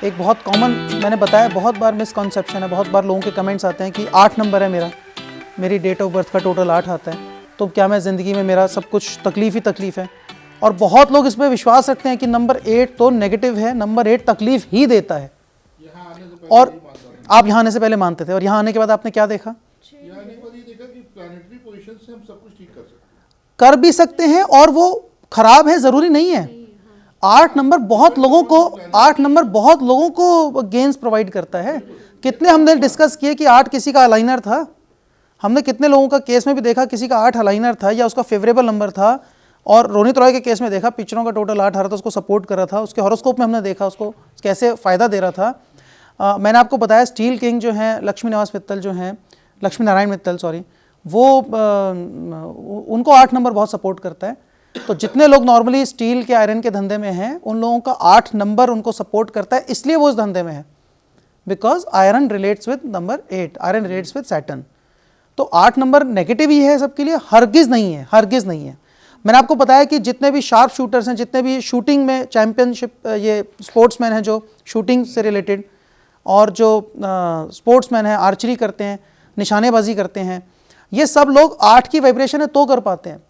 एक बहुत कॉमन, मैंने बताया बहुत बार मिसकॉन्सेप्शन है, बहुत बार लोगों के कमेंट्स आते हैं कि 8 नंबर है मेरी डेट ऑफ बर्थ का टोटल 8 आता है, तो क्या मैं ज़िंदगी में मेरा सब कुछ तकलीफ़ ही तकलीफ़ है। और बहुत लोग इस पर विश्वास रखते हैं कि नंबर 8 तो नेगेटिव है, नंबर 8 तकलीफ़ ही देता है। और आप यहाँ आने से पहले मानते थे, और यहाँ आने के बाद आपने क्या देखा? कर भी सकते हैं और वो खराब है, ज़रूरी नहीं है। 8 नंबर बहुत लोगों को गेन्स प्रोवाइड करता है। कितने हमने डिस्कस किए कि 8 किसी का अलाइनर था, हमने कितने लोगों का केस में भी देखा किसी का 8 अलाइनर था या उसका फेवरेबल नंबर था। और रोनित रॉय के केस में देखा पिक्चरों का टोटल 8 आ रहा था, उसको सपोर्ट कर रहा था, उसके हॉरोस्कोप में हमने देखा उसको कैसे फ़ायदा दे रहा था। मैंने आपको बताया स्टील किंग जो हैं लक्ष्मी नारायण मित्तल सॉरी, वो उनको 8 नंबर बहुत सपोर्ट करता है। तो जितने लोग नॉर्मली स्टील के आयरन के धंधे में हैं उन लोगों का 8 नंबर उनको सपोर्ट करता है, इसलिए वो इस धंधे में है, because iron relates with number 8, iron relates with Saturn. तो 8 नंबर नेगेटिव ही है सबके लिए, हरगिज़ नहीं है, हरगिज़ नहीं है। मैंने आपको बताया कि जितने भी शार्प शूटर्स हैं, जितने भी शूटिंग में चैंपियनशिप, ये स्पोर्ट्समैन हैं जो शूटिंग से रिलेटेड, और जो स्पोर्ट्समैन हैं आर्चरी करते हैं, निशानेबाजी करते हैं, ये सब लोग 8 की वाइब्रेशन है तो कर पाते हैं।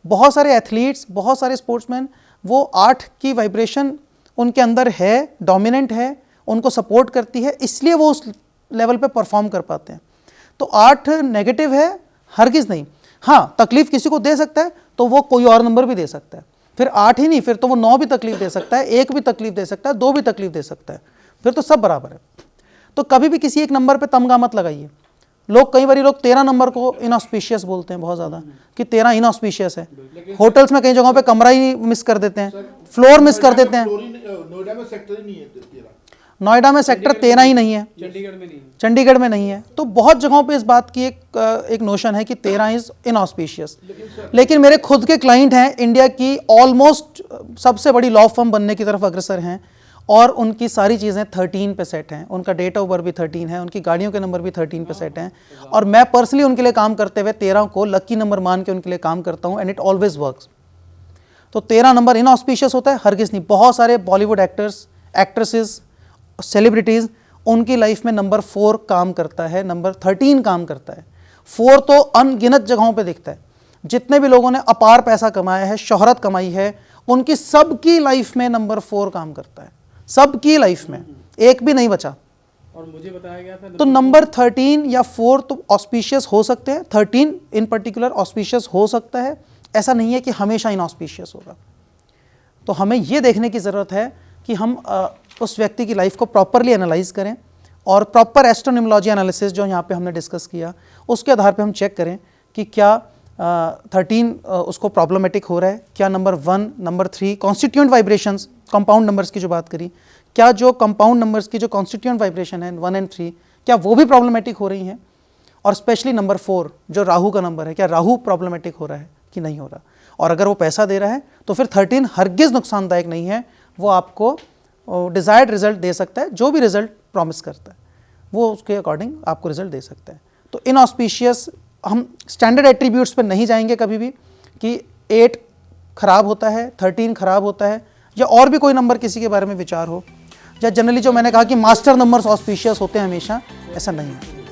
बहुत सारे एथलीट्स, बहुत सारे स्पोर्ट्समैन, वो 8 की वाइब्रेशन उनके अंदर है, डोमिनेंट है, उनको सपोर्ट करती है, इसलिए वो उस लेवल पे परफॉर्म कर पाते हैं। तो 8 नेगेटिव है, हरगिज़ नहीं। हाँ, तकलीफ़ किसी को दे सकता है तो वो कोई और नंबर भी दे सकता है, फिर 8 ही नहीं, फिर तो वो 9 भी तकलीफ़ दे सकता है, 1 भी तकलीफ़ दे सकता है, 2 भी तकलीफ़ दे सकता है, फिर तो सब बराबर है। तो कभी भी किसी एक नंबर पे तमगा मत लगाइए। कई बार लोग 13 नंबर को इनऑस्पिशियस बोलते हैं बहुत ज़्यादा, कि 13 इनऑस्पिशियस है। होटल्स में कई जगहों पे कमरा ही मिस कर देते हैं, फ्लोर मिस कर देते हैं। नोएडा में सेक्टर 13 ही नहीं है, चंडीगढ़ में नहीं है। तो बहुत जगहों पे इस बात की एक नोशन है कि 13 इज इनऑस्पिशियस। लेकिन मेरे खुद के क्लाइंट हैं, इंडिया की ऑलमोस्ट सबसे बड़ी लॉ फर्म बनने की तरफ अग्रसर हैं, और उनकी सारी चीज़ें 13 पे सेट हैं, उनका डेट ऑफ बर्थ भी 13 है, उनकी गाड़ियों के नंबर भी 13 पे सेट हैं, और मैं पर्सनली उनके लिए काम करते हुए 13 को लकी नंबर मान के उनके लिए काम करता हूँ, एंड इट ऑलवेज वर्क्स। तो 13 नंबर इनऑस्पिशियस होता है, हरगिज़ नहीं। बहुत सारे बॉलीवुड एक्टर्स, एक्ट्रेसेस, सेलिब्रिटीज़, उनकी लाइफ में नंबर 4 काम करता है, नंबर 13 काम करता है। 4 तो अनगिनत जगहों पे दिखता है। जितने भी लोगों ने अपार पैसा कमाया है, शोहरत कमाई है, उनकी सबकी लाइफ में नंबर 4 काम करता है, सबकी लाइफ में, एक भी नहीं बचा। और मुझे बताया गया था तो नंबर 13 या 4 तो ऑस्पिशियस हो सकते हैं, 13 इन पर्टिकुलर ऑस्पिशियस हो सकता है, ऐसा नहीं है कि हमेशा इनऑस्पिशियस होगा। तो हमें यह देखने की ज़रूरत है कि हम उस व्यक्ति की लाइफ को प्रॉपरली एनालाइज करें, और प्रॉपर एस्ट्रोन्यूमोलॉजी एनालिसिस जो यहाँ पे हमने डिस्कस किया, उसके आधार पे हम चेक करें कि क्या 13 उसको प्रॉब्लमेटिक हो रहा है, क्या number 1, number 3 constituent vibrations, compound numbers की जो बात करी, क्या जो कंपाउंड नंबर्स की जो कॉन्स्टिट्यूएंट वाइब्रेशन है 1 और 3, क्या वो भी प्रॉब्लमेटिक हो रही हैं, और स्पेशली नंबर 4 जो राहु का नंबर है, क्या राहु प्रॉब्लमेटिक हो रहा है कि नहीं हो रहा। और अगर वो पैसा दे रहा है तो फिर 13 हरगिज़ नुकसानदायक नहीं है, वो आपको डिज़ायर्ड रिजल्ट दे सकता है, जो भी रिजल्ट प्रॉमिस करता है वो उसके अकॉर्डिंग आपको रिजल्ट दे सकता है। तो इनऑस्पिशियस, हम स्टैंडर्ड एट्रीब्यूट्स पर नहीं जाएंगे कभी भी कि 8 खराब होता है, 13 खराब होता है, या और भी कोई नंबर किसी के बारे में विचार हो, या जनरली जो मैंने कहा कि मास्टर नंबर्स ऑस्पिशियस होते हैं हमेशा, ऐसा नहीं है।